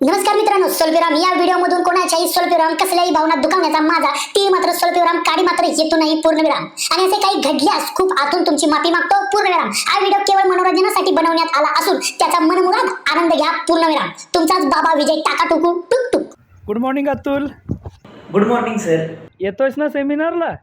नमस्कार मित्रांनो, स्वल्पविराम या व्हिडिओमधून कोणाच्याही स्वल्पविराम कसल्याही भावना दुखावण्याचा माझा ती मात्र स्वल्पविराम काडी मात्र येतो नाही पूर्णविराम. आणि असे काही घडल्यास खूप आतून तुमची माफी मागतो पूर्णविराम. हा व्हिडिओ केवळ मनोरंजनासाठी बनवण्यात आला असून त्याचा मनमुराद आनंद घ्या पूर्णविराम. तुमचाच बाबा विजय टाकाटुकू टुक टुक. Good morning Atul. Good morning sir. येतोयस ना सेमिनारला?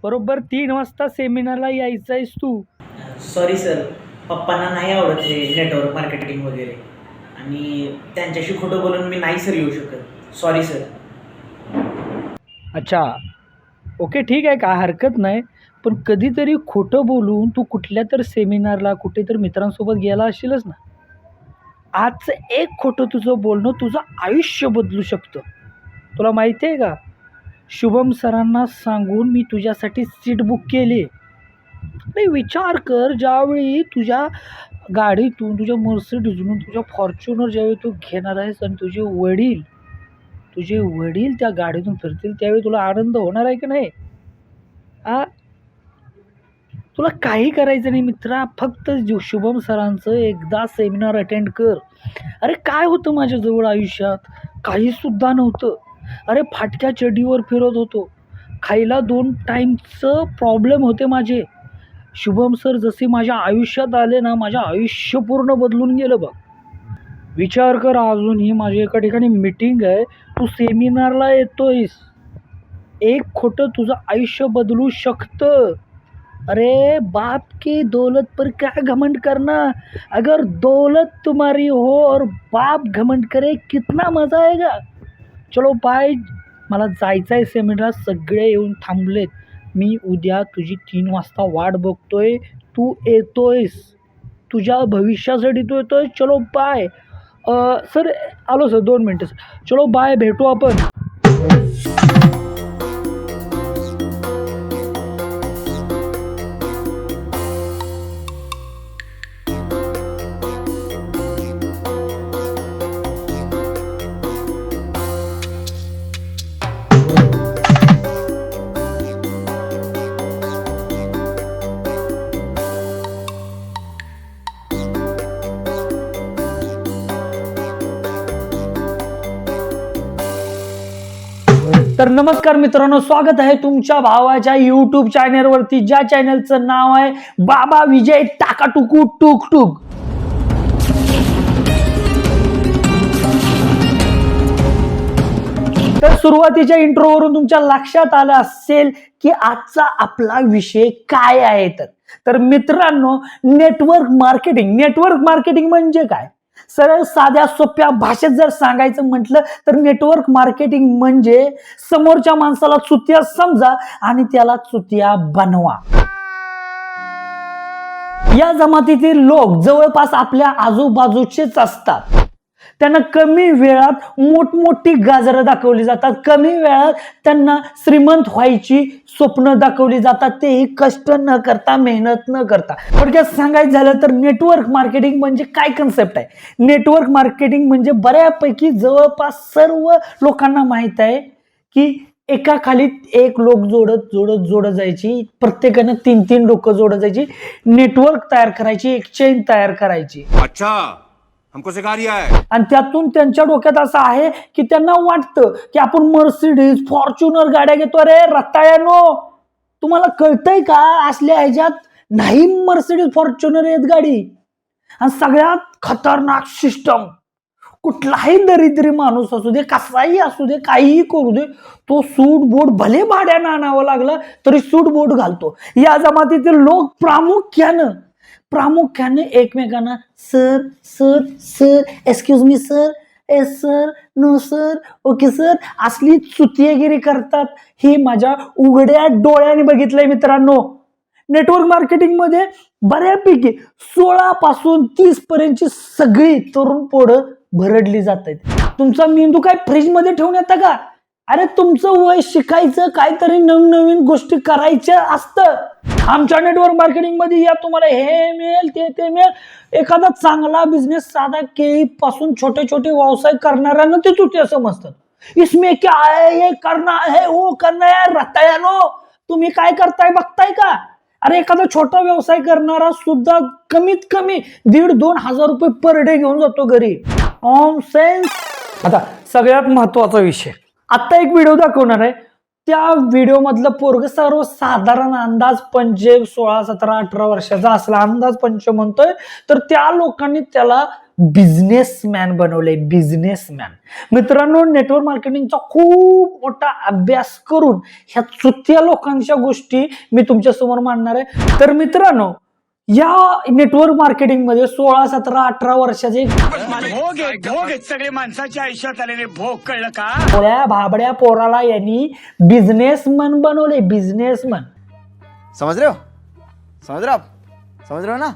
बरोबर 3 वाजता सेमिनारला यायचं आहेस तू. सॉरी सर, पप्पांना नाही आवडत हे नेटवर्क मार्केटिंग वगैरे आणि त्यांच्याशी खोटं बोलून मी नाही सर येऊ शकत. Sorry sir. अच्छा, ओके, ठीक आहे, काय हरकत नाही. पण कधीतरी खोटं बोलून तू कुठल्या तर सेमिनारला कुठेतरी मित्रांसोबत गेला असशीलच ना. आजचं एक खोटं तुझं बोलणं तुझं आयुष्य बदलू शकतं. तुला माहिती आहे का, शुभम सरांना सांगून मी तुझ्यासाठी सीट बुक केली. नाही, विचार कर, ज्यावेळी तुझ्या गाडीतून, तुझ्या मर्सिडीजून, तुझ्या फॉर्च्युनर ज्यावेळी तू घेणार आहेस आणि तुझे वडील त्या गाडीतून फिरतील, त्यावेळी तुला आनंद होणार आहे की नाही? तुला काही करायचं नाही मित्रा, फक्त शुभम सरांचं एकदा सेमिनार अटेंड कर. अरे काय होतं माझ्याजवळ आयुष्यात? काहीसुद्धा नव्हतं. अरे फाटक्या चड्डीवर फिरत होतो, खायला 2 टाईमचं प्रॉब्लेम होते माझे. शुभम सर जसे माझ्या आयुष्यात आले ना, माझं आयुष्य पूर्ण बदलून गेलं बघ. विचार कर, अजूनही माझी एका ठिकाणी मीटिंग आहे, तू सेमिनारला येतोयस. एक खोटं तुझं आयुष्य बदलू शकतं. अरे बाप की दौलत पर क्या घमंड करना, अगर दौलत तुम्हारी हो और बाप घमंड करे कितना मजा आएगा. चलो बाय, मला जायचं आहे सेमिनारला. सगळे येऊन थांबलेत. मी उद्या तुझी 3 वाजता वाट बघतोय. तू येतोयस, तुझ्या भविष्यासाठी तू येतोय. चलो बाय. सर आलो सर, 2 मिनटं. चलो बाय, भेटू आपण. तर नमस्कार मित्रांनो, स्वागत आहे तुमच्या भावाच्या यूट्यूब चॅनलवरती, ज्या चॅनलचं नाव आहे बाबा विजय टाकाटुकू टुक टुक. तर सुरुवातीच्या इंट्रोवरून तुमच्या लक्षात आलं असेल की आजचा आपला विषय काय आहे. तर मित्रांनो, नेटवर्क मार्केटिंग म्हणजे काय? सरळ साध्या सोप्या भाषेत जर सांगायचं म्हटलं तर नेटवर्क मार्केटिंग म्हणजे समोरच्या माणसाला चुतिया समजा आणि त्याला चुतिया बनवा. या जमातीतील लोक जवळपास आपल्या आजूबाजूचेच असतात. त्यांना कमी वेळात मोठमोठी गाजरं दाखवली जातात, कमी वेळात त्यांना श्रीमंत व्हायची स्वप्न दाखवली जातात, तेही कष्ट न करता, मेहनत न करता. थोडक्यात सांगायचं झालं तर नेटवर्क मार्केटिंग म्हणजे काय कन्सेप्ट आहे? नेटवर्क मार्केटिंग म्हणजे बऱ्यापैकी जवळपास सर्व लोकांना माहित आहे की एका खाली एक लोक जोडत जायची, प्रत्येकाने 3-3 लोक जोडत जायची, नेटवर्क तयार करायची, एक चेन तयार करायची. अच्छा, हमको सिखा रिया है. आणि त्यातून त्यांच्या डोक्यात असं आहे की त्यांना वाटतं की आपण मर्सिडीज, फॉर्च्युनर गाड्या घेतो. अरे रताळ्यानो, तुम्हाला कळतंय का? असल्या ह्याच्यात नाही मर्सिडीज फॉर्च्युनर येत गाडी. आणि सगळ्यात खतरनाक सिस्टम, कुठलाही दरिद्री माणूस असू दे, कसाही असू दे, काहीही करू दे, तो सूट बूट भले भाड्यानं आणावं लागला तरी सूट बूट घालतो. या जमातीतील लोक प्रामुख्याने एकमेकांना sir sir sir, excuse me sir, yes sir, no sir, okay sir, असली चुतियागिरी करतात. हे माझ्या उघड्या डोळ्याने बघितलंय मित्रांनो. नेटवर्क मार्केटिंग मध्ये बऱ्यापैकी 16 पासून 30 पर्यंतची सगळी तरुण पोरं भरडली जात आहेत. तुमचा मेंदू काय फ्रीज मध्ये ठेवून येतं का? अरे तुमचं वय शिकायचं, काहीतरी नवीन गोष्टी करायच्या असतं. आमच्या नेटवर्क मार्केटिंग मध्ये या तुम्हाला हे मिळेल, ते मिळेल. एखादा चांगला बिझनेस, साधा केळीपासून छोटे व्यवसाय करणाऱ्यांना ते चुतिया समजतात. इसमें क्या है, ये करना है, वो करना है. रताळ्यानो, तुम्ही काय करताय बघताय का? अरे एखादा छोटा व्यवसाय करणारा सुद्धा कमीत कमी 1,500-2,000 रुपये पर डे घेऊन जातो घरी. On sense. आता सगळ्यात महत्वाचा विषय, आता एक व्हिडिओ दाखवणार आहे. त्या व्हिडिओ मधलं पोरग सर्वसाधारण अंदाज 16, 17, 18 वर्षाचा असला अंदाज म्हणतोय, तर त्या लोकांनी त्याला बिझनेसमॅन बनवलंय. बिझनेसमॅन. मित्रांनो, नेटवर्क मार्केटिंगचा खूप मोठा अभ्यास करून ह्या चुत्या लोकांच्या गोष्टी मी तुमच्या समोर मांडणार आहे. तर मित्रांनो, या नेटवर्क मार्केटिंग मध्ये 16, 17, 18 वर्षाचे सगळे माणसाच्या आयुष्यात आलेले भोग, कळलं का? भोळ्या भाबड्या पोराला यांनी बिझनेसमन बनवले. बिझनेसमन. समझ रहे हो? समझ रहे हो आप? समझ रहे हो ना?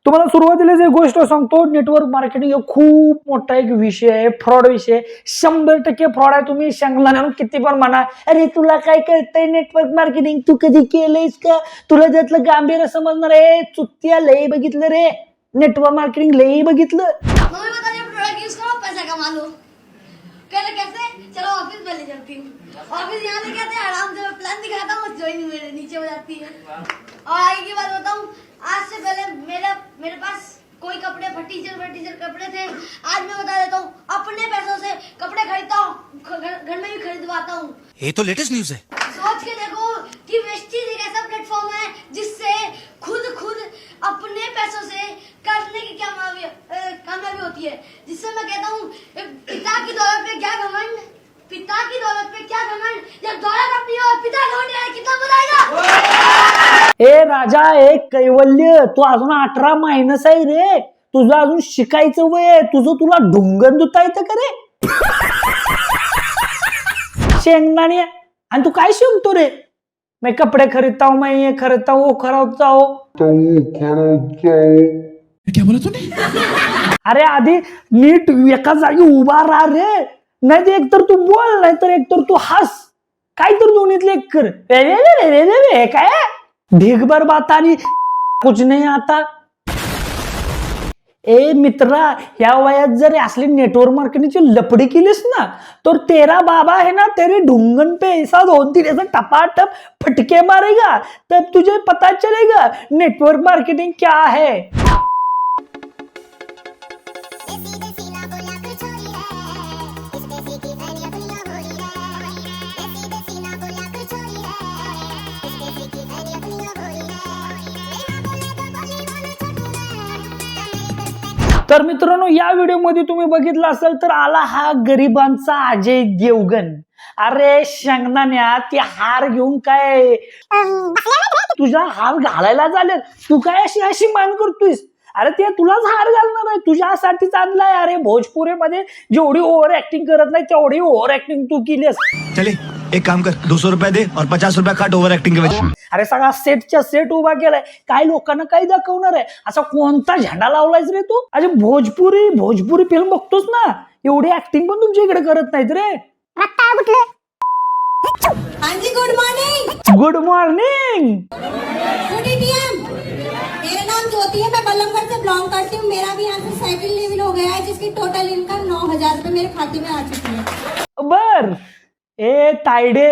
तुम्हाला सुरुवातीलाच एक गोष्ट सांगतो, नेटवर्क मार्केटिंग हा खूप मोठा एक विषय आहे. फ्रॉड विषय. 100% फ्रॉड आहे. तुम्ही शेंगदाण्यानं किती पण म्हणा, अरे तुला काय कळतंय नेटवर्क मार्केटिंग, तू कधी केलंयस का, तुला त्यातलं गांभीर्य समजणार आहे. चुत्या लई बघितलं रे, नेटवर्क मार्केटिंग लई बघितलं. मम्मी बता रही प्रोडक्ट यूज करो पैसा कमा लो. कैसे? चलो ऑफिस में ले जाती हूँ. ऑफिस यहाँ लेके आते हैं, आराम से प्लान दिखाता हूँ, ज्वाइन मेरे नीचे हो जाती है. और आगे की बात बताऊँ, आज से पहले मेरे पास कोई कपड़े फटीचर कपड़े थे. आज मैं बता देता हूँ, अपने पैसों से कपड़े खरीदता हूँ, घर में भी खरीदवाता हूँ. ये तो लेटेस्ट न्यूज है. सोच के देखो कि वेस्टीज एक ऐसा प्लेटफॉर्म है जिससे खुद अपने पैसों से करने की क्या कामयाबी होती है. जिससे मैं कहता हूँ, पिता की दौलत पे क्या घमंड, पिता की दौलत पे क्या घमंड. जब दौलत अपनी हो, पिता घमंड है, कितना बताएगा. ए राजा, एक कैवल्य, तू अजून 18 मायनस आहे रे. तुझं अजून शिकायचं वय आहे. तुला ढुंगण दुता येतं का रे? शेंगदाणे. आणि तू काय शिकतो रे? मैं कपडे खरीदता हूं, मैं ये खरीदता हूं, वो खरीदता हूं. क्या बोला तूने? अरे आधी नीट एका जागी उभा राहा रे. नाही तर एकतर तू बोल, नाही तर एकतर तू हस. काय तर दोन्हीतले एक कर. काय ढीगभर बात आणि कुछ नाही आता. ए मित्रा, या वयात जर असली नेटवर्क मार्केटिंगची लपडी केलीस ना, तर तेरा बाबा है ना तेरे ढूंगन पे ऐसा 2-3 ऐसा टपाटप फटके मारेगा. तब तुझे पता चलेगा नेटवर्क मार्केटिंग क्या है. तर मित्रांनो, या व्हिडिओमध्ये तुम्ही बघितलं असेल तर आला हा गरिबांचा अजय देवगण. अरे शेंगदाण्या, ते हार घेऊन काय तुझा हार घालायला झाले, तू काय अशी मान करतोयस. अरे ते तुलाच हार घालणार आहे, तुझ्यासाठीच आणलाय. अरे भोजपुरीमध्ये जेवढी ओव्हर ऍक्टिंग करत नाही तेवढी ओव्हर ऍक्टिंग तू केलीस. चले एक काम कर, 200 रुपये दे और 50 रुपये काट ओवर एक्टिंग के वजह. अरे सगळा सेटच्या सेट उभा केलाय. काय लोकांना काय दाखवणार आहे? असा कोणता झेंडा लावलायस रे तू? अरे भोजपुरी फिल्म बघतोस ना, एवढी ऍक्टिंग पण तुमच्या इकडे करत नाहीत रे. हाँ जी, good morning. Good morning. Good ETM. मेरा नाम ज्योति है, मैं बल्लभगढ़ से बिलोंग करती हूँ. मेरा भी यहाँ से सेकंड लेवल हो गया है, जिसकी टोटल इनकम 9,000 रुपए मेरे खाते में आ चुकी है. बर. ए तायडे,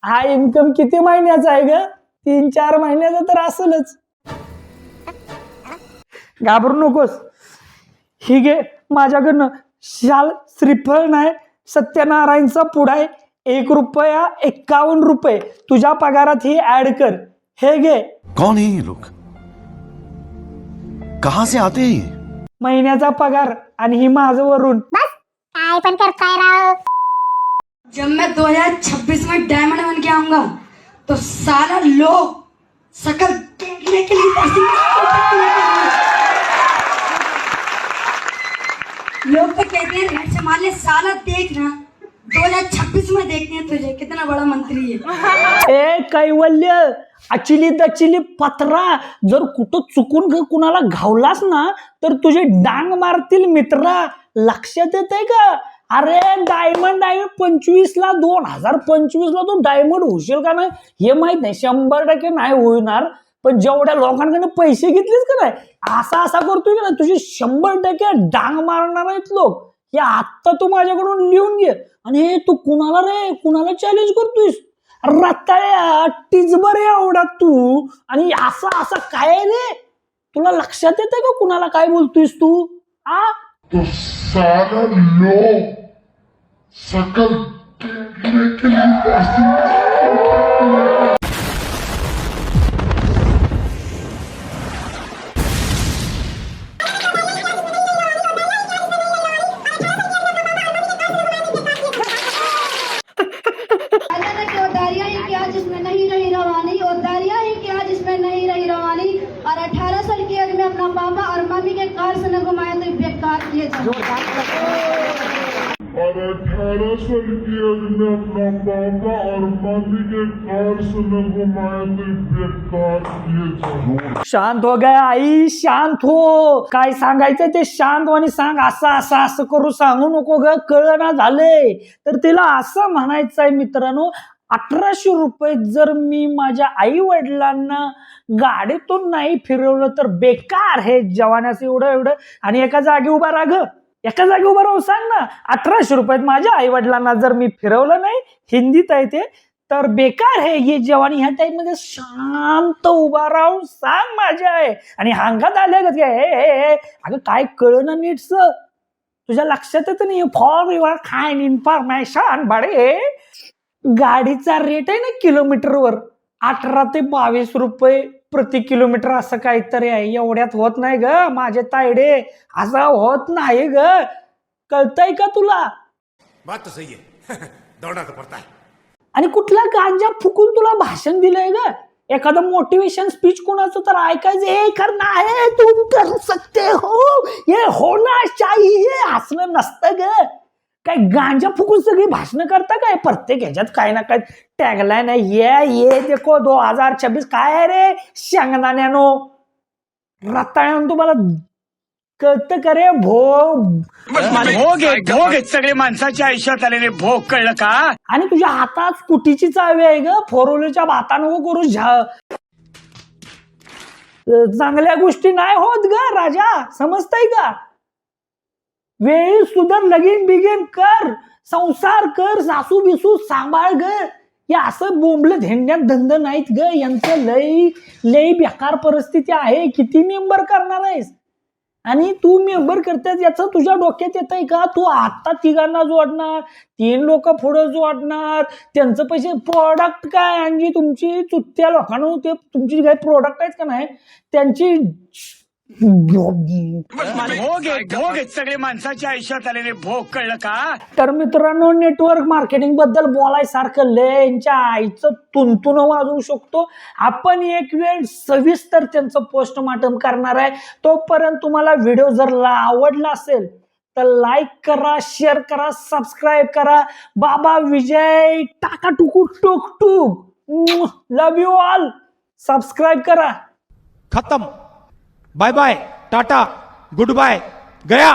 हा इन्कम किती महिन्याचा आहे ग? 3-4 महिन्याचा तर असेलच. घाबरू नकोस. ही घे माझ्याकडनं शाल. श्रीफळ नाही, सत्यनारायणचा पुडा आहे. 1 रुपया 51 रुपये तुझ्या पगारात ही ऍड कर. हे घे. कौन है ये लोग? कहां से आते हैं ये? महिन्याचा पगार. आणि ही माझं वरून. काय पण करताय राव. जब मैं 2026 में डायमंड बन के आऊंगा तो सारा लोग शकल देखने के लिए लोग तो कहते हैं रेड से मारने, साला देखना 2026 में देखते हैं तुझे कितना बड़ा मंत्री है. ए कैवल्य, अचिली दचिली पत्रा, जर कुठं चुकून कुणाला घावलास ना तर तुझे डांग मारतील मित्रा. लक्षात येतंय का? अरे डायमंड 25ला 2025ला तू डायमंड होशील का नाही हे माहित नाही. 100% नाही होणार. पण जेवढ्या लोकांकडे पैसे घेतलेस का नाही, असा करतोय का नाही, तुझी 100% डांग मारणार आहेत लोक. हे आत्ता तू माझ्याकडून लिहून घे. आणि हे तू कुणाला चॅलेंज करतोयस? रताळ्या टिचबर एवढा तू. आणि असं काय रे? तुला लक्षात येतंय का कुणाला काय बोलतोयस तू? तो सारा लोग सकल देखने के लिए अल्लाह की वो दरिया ही क्या जिसमें नहीं रही रवानी, वो दरिया ही क्या जिसमें नहीं रही रवानी। और 18 साल की एज में अपना पापा और मम्मी के कार से न घुमाए तो बेकार किए और 18 साल की एज में अपना पापा और मम्मी के कार से न घुमाए तो बेकार किए जरूर। शांत हो गया आई, शांत हो. काय सांगायचं ते शांत आणि सांग. असं करू सांगू नको ग, कळना झालंय. तर तिला असं म्हणायचंय मित्रांनो, 1800 रुपये जर मी माझ्या आई वडिलांना गाडीतून नाही फिरवलं तर बेकार हे जवानाचं एवढं. आणि एका जागी उभा राहा ग, एका जागी उभा राहून सांग ना, 1800 रुपयात माझ्या आई वडिलांना जर मी फिरवलं नाही, हिंदीत आहे ते, तर बेकार है ये जवानी. ह्या टाइप मध्ये शांत उभा राहून सांग माझ्या आहे. आणि हांगात आल्या काय अगं काय कळना नीटस, तुझ्या लक्षात येत नाही. फॉर युअर काइंड इन्फॉर्मेशन बडे, गाडीचा रेट आहे ना किलोमीटरवर 18 ते 22 रुपये प्रति किलोमीटर असं काहीतरी आहे. एवढ्यात होत नाही ग माझे तायडे, असं होत नाही ग. कळतंय का तुला? बात तो सही है. दौड़ना तो पड़ता है. आणि कुठला गांजा फुकून तुला भाषण दिलंय ग? एखादं मोटिवेशन स्पीच कोणाचं तर ऐकायचं, हे करना है, तुम कर सकते हो, ये होना चाहिए, असलं नसतं ग. काय गांजा फुकून सगळी भाषणं करता काय? प्रत्येक ह्याच्यात काही ना काही टॅगलाईन आहे. ये देखो 2026 काय आहे रे शेंगदाण्यानो रताळ्यानं, तुम्हाला कळतं का रे भोग? भोग आहेत सगळे माणसाच्या आयुष्यात आलेले भोग, कळलं का? आणि तुझ्या हातात स्कूटीची चावी आहे ग, फोरव्हीलरच्या भाता नको करू. चांगल्या गोष्टी नाही होत ग राजा, समजताय का? वेळी सुधर, लगीन बिगीन कर, संसार कर, सासू बिसू सांभाळ ग. हे असं बोंबलं धेंड्यात धंद नाहीत ग यांचं. लई बेकार परिस्थिती आहे. किती मेंबर करणार आहेस? आणि तू मेंबर करतेस याचं तुझ्या डोक्यात येत आहे का? तू आता तिघांना जोडणार, 3 लोक पुढं जोडणार, त्यांचं पैसे. प्रोडक्ट काय आणि तुमची चुत्त्या लोकांना ते तुमची काही प्रोडक्ट आहेत का नाही त्यांची भोग आहेत सगळे माणसाच्या आयुष्यात आलेले भोग, कळलं का? तर मित्रांनो, नेटवर्क मार्केटिंग बद्दल बोलायसारखं लय यांच्या आईचं तुंतुन वाजवू शकतो आपण. एक वेळ सविस्तर त्यांचं पोस्टमार्टम करणार आहे. तोपर्यंत तुम्हाला व्हिडिओ जर आवडला असेल तर लाईक करा, शेअर करा, सबस्क्राईब करा. बाबा विजय टाका टुकू टुक टुक. Love you all. सबस्क्राईब करा. खत्म. Bye bye, tata, goodbye, गया.